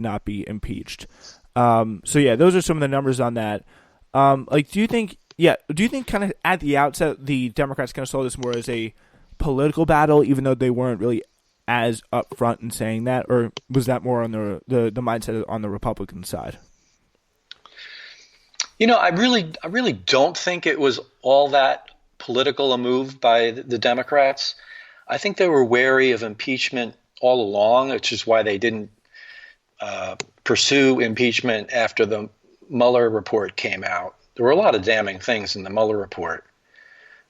not be impeached. So yeah, those are some of the numbers on that. Do you think? Yeah, do you think kind of at the outset the Democrats kind of saw this more as a political battle, even though they weren't really as upfront in saying that, or was that more on the mindset on the Republican side? I really don't think it was all that political a move by the Democrats. I think they were wary of impeachment all along, which is why they didn't pursue impeachment after the Mueller report came out. There were a lot of damning things in the Mueller report.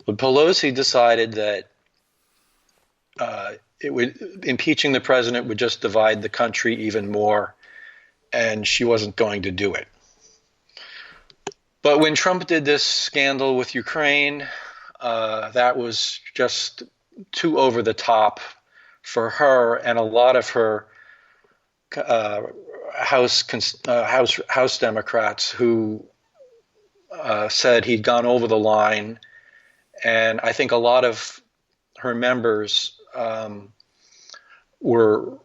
But Pelosi decided that impeaching the president would just divide the country even more, and she wasn't going to do it. But when Trump did this scandal with Ukraine, that was just too over the top for her and a lot of her House Democrats who said he'd gone over the line, and I think a lot of her members were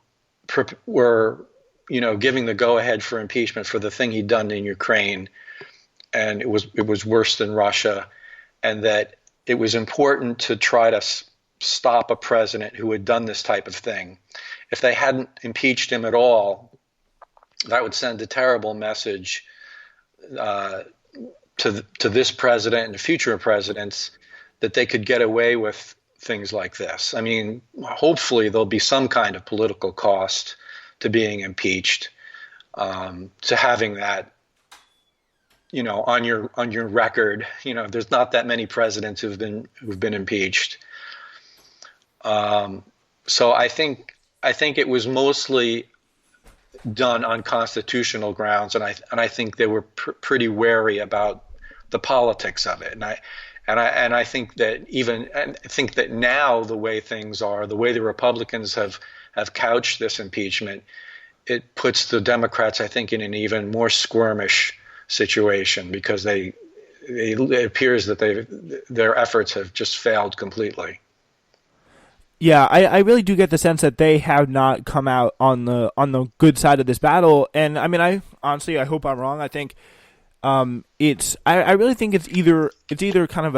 giving the go ahead for impeachment for the thing he'd done in Ukraine, and it was worse than Russia, and that it was important to try to stop a president who had done this type of thing. If they hadn't impeached him at all, that would send a terrible message to this president and future presidents that they could get away with things like this. I mean, hopefully there'll be some kind of political cost to being impeached, to having that, on your record. There's not that many presidents who've been impeached. So I think it was mostly done on constitutional grounds, and I think they were pretty wary about the politics of it. And I think that now the way things are, the way the Republicans have couched this impeachment, it puts the Democrats, I think, in an even more squirmish situation, because it appears that their efforts have just failed completely. Yeah, I really do get the sense that they have not come out on the good side of this battle, and I mean, I honestly hope I'm wrong. I think I really think it's either kind of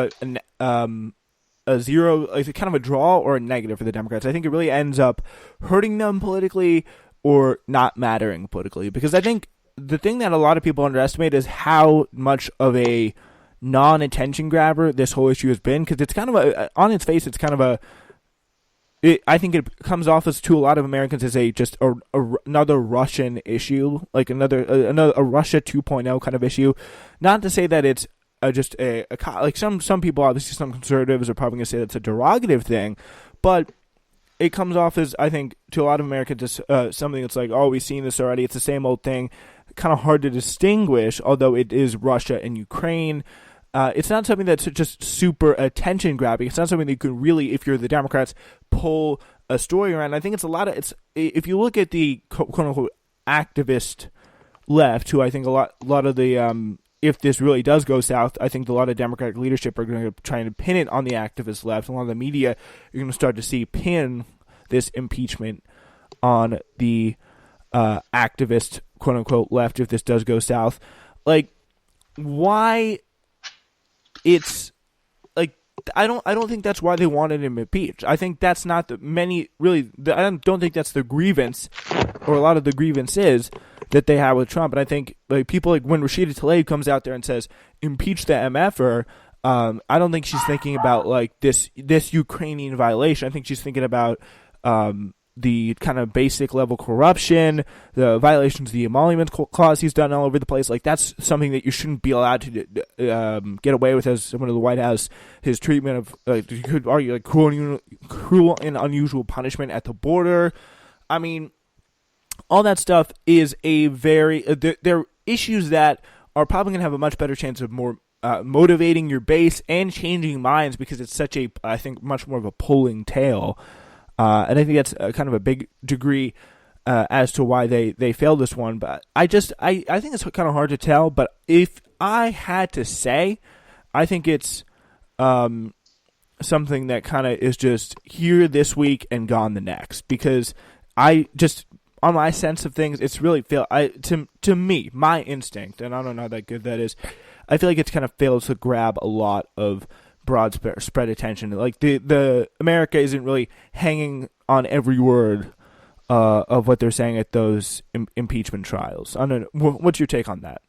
a zero, like kind of a draw, or a negative for the Democrats. I think it really ends up hurting them politically or not mattering politically, because I think the thing that a lot of people underestimate is how much of a non-attention grabber this whole issue has been, because it's kind of on its face, it's kind of I think it comes off as, to a lot of Americans, as another Russian issue, like another a Russia 2.0 kind of issue. Not to say that it's just like some people, obviously some conservatives are probably going to say that's a derogative thing, but it comes off as, I think, to a lot of Americans, something that's like, oh, we've seen this already. It's the same old thing. Kind of hard to distinguish, although it is Russia and Ukraine. It's not something that's just super attention grabbing. It's not something that you can really, if you're the Democrats, pull a story around. I think if you look at the quote unquote activist left, who I think a lot of the if this really does go south, I think a lot of Democratic leadership are going to try to pin it on the activist left. A lot of the media, you're going to start to see pin this impeachment on the activist quote unquote left if this does go south. Like, why? It's like, I don't think that's why they wanted him impeached. I think that's not I don't think that's the grievance, or a lot of the grievance is that they have with Trump. And I think, like, people, like when Rashida Tlaib comes out there and says impeach the MFer, I don't think she's thinking about like this Ukrainian violation. I think she's thinking about the kind of basic level corruption, the violations of the emolument clause he's done all over the place. Like, that's something that you shouldn't be allowed to get away with as someone of the White House. His treatment of, you could argue, like cruel and unusual punishment at the border. I mean, all that stuff is they're issues that are probably going to have a much better chance of more motivating your base and changing minds, because it's such I think, much more of a pulling tail. And I think that's kind of a big degree as to why they failed this one. But I think it's kind of hard to tell. But if I had to say, I think it's something that kind of is just here this week and gone the next. Because on my sense of things, it's really failed. To me, my instinct, and I don't know how that good that is. I feel like it's kind of failed to grab a lot of broad spread attention. Like the America isn't really hanging on every word of what they're saying at those impeachment trials. I don't know. What's your take on that?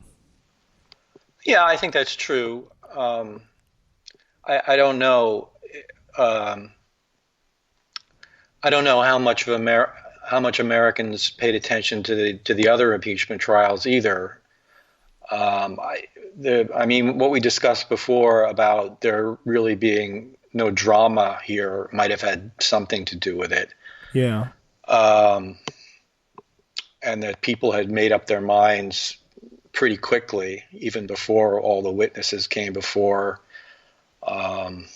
Yeah, I think that's true. I don't know. Um, I don't know how much Americans paid attention to the other impeachment trials either. I mean, what we discussed before about there really being no drama here might have had something to do with it, Yeah. um, and that people had made up their minds pretty quickly, even before all the witnesses came before um,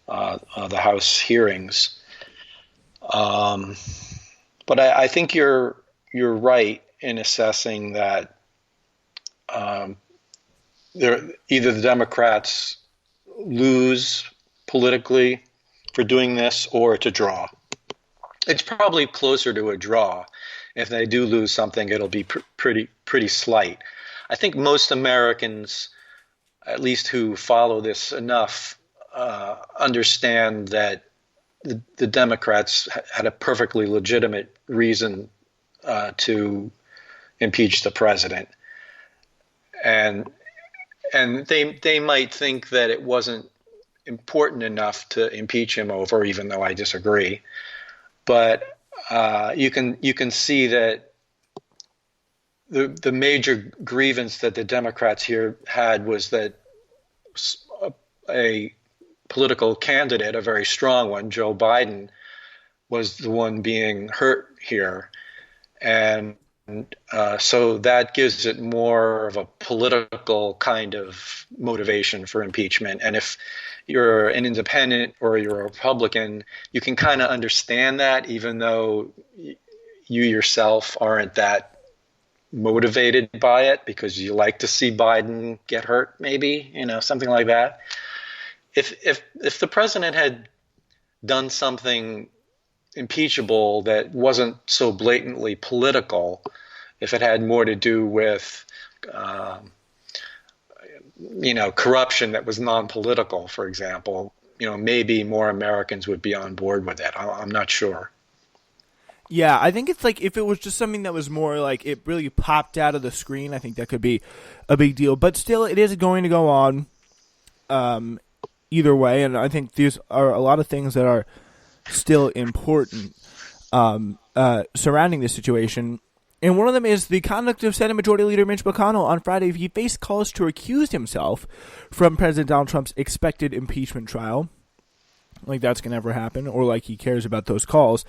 the House hearings. Um, but I think you're right in assessing that um, either the Democrats lose politically for doing this, or it's a draw. It's probably closer to a draw. If they do lose something, it'll be pretty slight. I think most Americans, at least who follow this enough, understand that the Democrats had a perfectly legitimate reason to impeach the president, and they might think that it wasn't important enough to impeach him over, even though I disagree. But you can see that the major grievance that the Democrats here had was that a political candidate, a very strong one, Joe Biden, was the one being hurt here. And so that gives it more of a political kind of motivation for impeachment. And if you're an independent or you're a Republican, you can kind of understand that, even though you yourself aren't that motivated by it, because you like to see Biden get hurt, maybe, something like that. If the president had done something impeachable that wasn't so blatantly political, if it had more to do with corruption that was non-political, for example, maybe more Americans would be on board with it. I'm not sure. Yeah, I think it's like if it was just something that was more like it really popped out of the screen, I think that could be a big deal. But still, it is going to go on either way, and I think these are a lot of things that are still important surrounding this situation. And one of them is the conduct of Senate Majority Leader Mitch McConnell on Friday. He faced calls to recuse himself from President Donald Trump's expected impeachment trial. Like that's going to ever happen, or like he cares about those calls.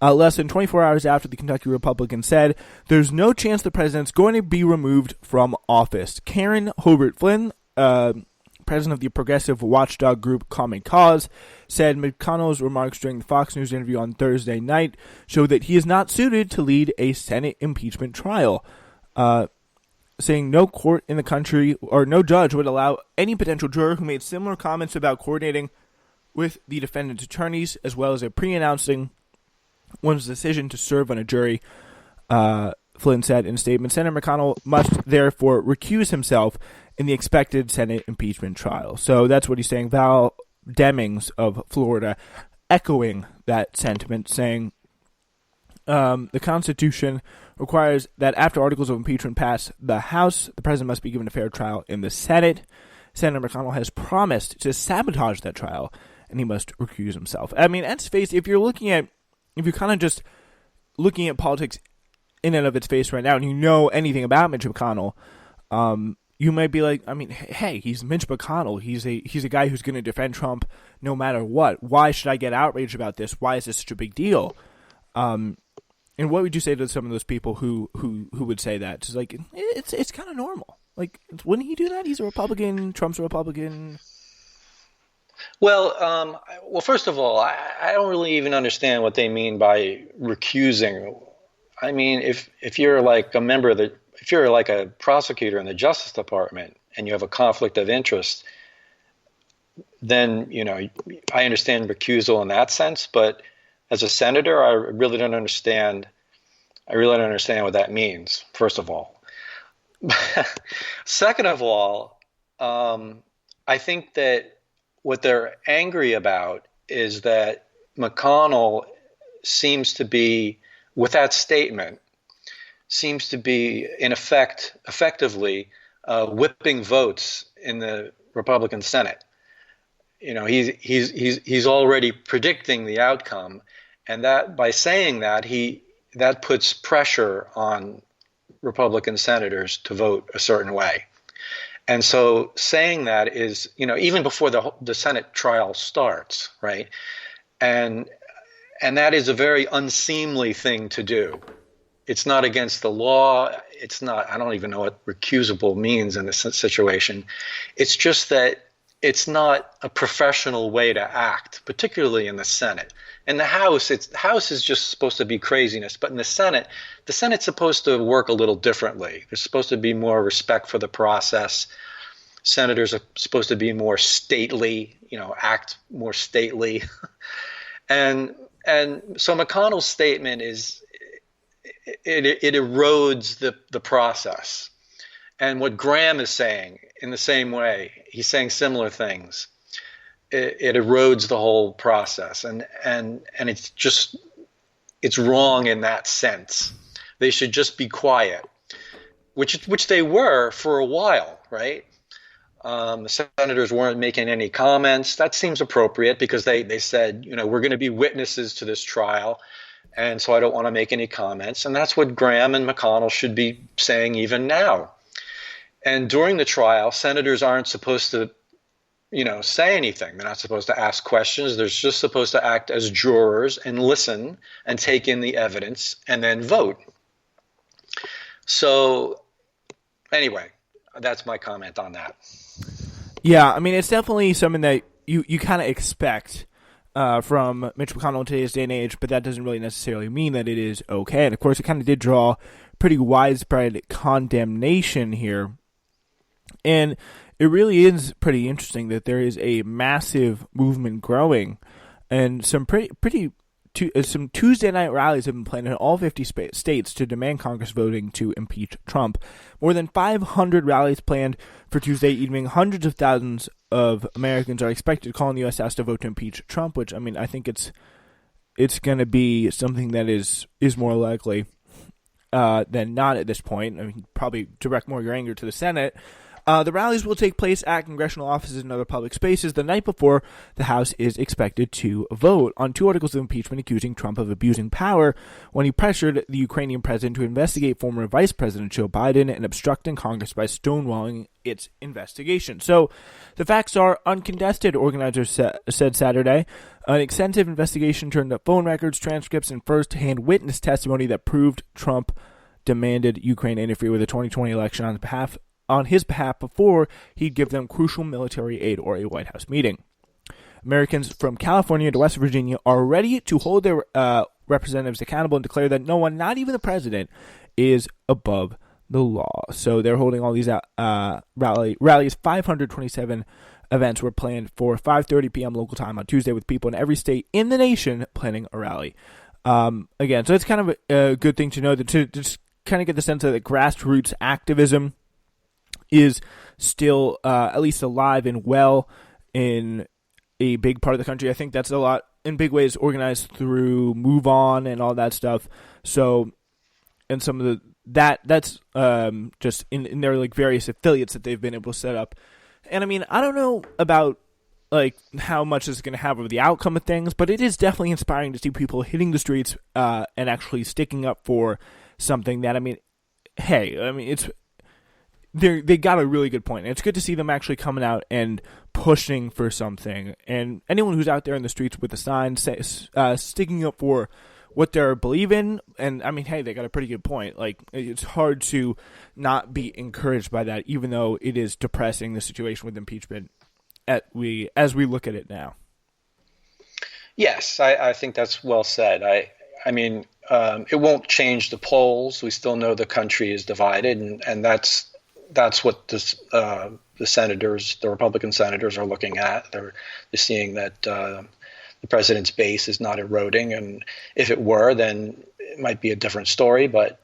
Less than 24 hours after the Kentucky Republican said, there's no chance the president's going to be removed from office. Karen Hobart Flynn, president of the progressive watchdog group Common Cause, said McConnell's remarks during the Fox News interview on Thursday night show that he is not suited to lead a Senate impeachment trial, saying no court in the country or no judge would allow any potential juror who made similar comments about coordinating with the defendant's attorneys, as well as pre-announcing one's decision to serve on a jury. Flynn said in a statement, Senator McConnell must therefore recuse himself in the expected Senate impeachment trial. So that's what he's saying. Val Demings of Florida echoing that sentiment, saying the Constitution requires that after articles of impeachment pass the House, the president must be given a fair trial in the Senate. Senator McConnell has promised to sabotage that trial, and he must recuse himself. I mean, let's face it, if you're kind of just looking at politics in and of its face right now, and you know anything about Mitch McConnell, you might be like, I mean, hey, he's Mitch McConnell. He's a guy who's going to defend Trump no matter what. Why should I get outraged about this? Why is this such a big deal? And what would you say to some of those people who would say that? It's like it's kind of normal. Like, wouldn't he do that? He's a Republican. Trump's a Republican. Well, first of all, I don't really even understand what they mean by recusing. I mean, if you're like a member of if you're like a prosecutor in the Justice Department and you have a conflict of interest, then, I understand recusal in that sense. But as a senator, I really don't understand I really don't understand what that means, first of all. Second of all, um, I think that what they're angry about is that McConnell seems to be, with that statement, seems to be in effect, effectively whipping votes in the Republican Senate. You know, he's already predicting the outcome, and that by saying that that puts pressure on Republican senators to vote a certain way. And so saying that is, you know, even before the Senate trial starts, right? And and that is a very unseemly thing to do. It's not against the law. It's not, I don't even know what recusable means in this situation. It's just that it's not a professional way to act, particularly in the Senate. In the House, the House is just supposed to be craziness, but in the Senate's supposed to work a little differently. There's supposed to be more respect for the process. Senators are supposed to be more stately, you know, act more stately. and and so McConnell's statement is it erodes the process. And what Graham is saying in the same way, he's saying similar things. It erodes the whole process, and it's wrong in that sense. They should just be quiet, which they were for a while, right? The senators weren't making any comments. That seems appropriate because they said, you know, we're going to be witnesses to this trial, and so I don't want to make any comments. And that's what Graham and McConnell should be saying even now. And during the trial, senators aren't supposed to, you know, say anything. They're not supposed to ask questions. They're just supposed to act as jurors and listen and take in the evidence and then vote. So anyway, that's my comment on that. Yeah, I mean, it's definitely something that you kind of expect from Mitch McConnell in today's day and age, but that doesn't really necessarily mean that it is okay. And of course, it kind of did draw pretty widespread condemnation here. And it really is pretty interesting that there is a massive movement growing, and some some Tuesday night rallies have been planned in all 50 states to demand Congress voting to impeach Trump. More than 500 rallies planned for Tuesday evening. Hundreds of thousands of Americans are expected to call on the U.S. House to vote to impeach Trump, which, I mean, I think it's going to be something that is more likely than not at this point. I mean, probably direct more of your anger to the Senate. The rallies will take place at congressional offices and other public spaces the night before the House is expected to vote on 2 articles of impeachment accusing Trump of abusing power when he pressured the Ukrainian president to investigate former Vice President Joe Biden and obstructing Congress by stonewalling its investigation. So the facts are uncontested, organizers said Saturday. An extensive investigation turned up phone records, transcripts, and first-hand witness testimony that proved Trump demanded Ukraine interfere with the 2020 election on his behalf before he'd give them crucial military aid or a White House meeting. Americans from California to West Virginia are ready to hold their representatives accountable and declare that no one, not even the president, is above the law. So they're holding all these rallies. 527 events were planned for 5:30 p.m. local time on Tuesday, with people in every state in the nation planning a rally. Again, so it's kind of a good thing to know, that to just kind of get the sense that grassroots activism is still at least alive and well in a big part of the country. I think that's a lot, in big ways, organized through Move On and all that stuff. So, and some of that's just in their like various affiliates that they've been able to set up. And I mean, I don't know about like how much this is going to have over the outcome of things, but it is definitely inspiring to see people hitting the streets and actually sticking up for something that, I mean, hey, I mean, they got a really good point. And it's good to see them actually coming out and pushing for something. And anyone who's out there in the streets with a sign sticking up for what they're believing, and I mean, hey, they got a pretty good point. Like, it's hard to not be encouraged by that, even though it is depressing, the situation with impeachment as we look at it now. Yes, I think that's well said. I mean, it won't change the polls. We still know the country is divided, and that's what the senators, the Republican senators, are looking at. They're seeing that the president's base is not eroding, and if it were, then it might be a different story, but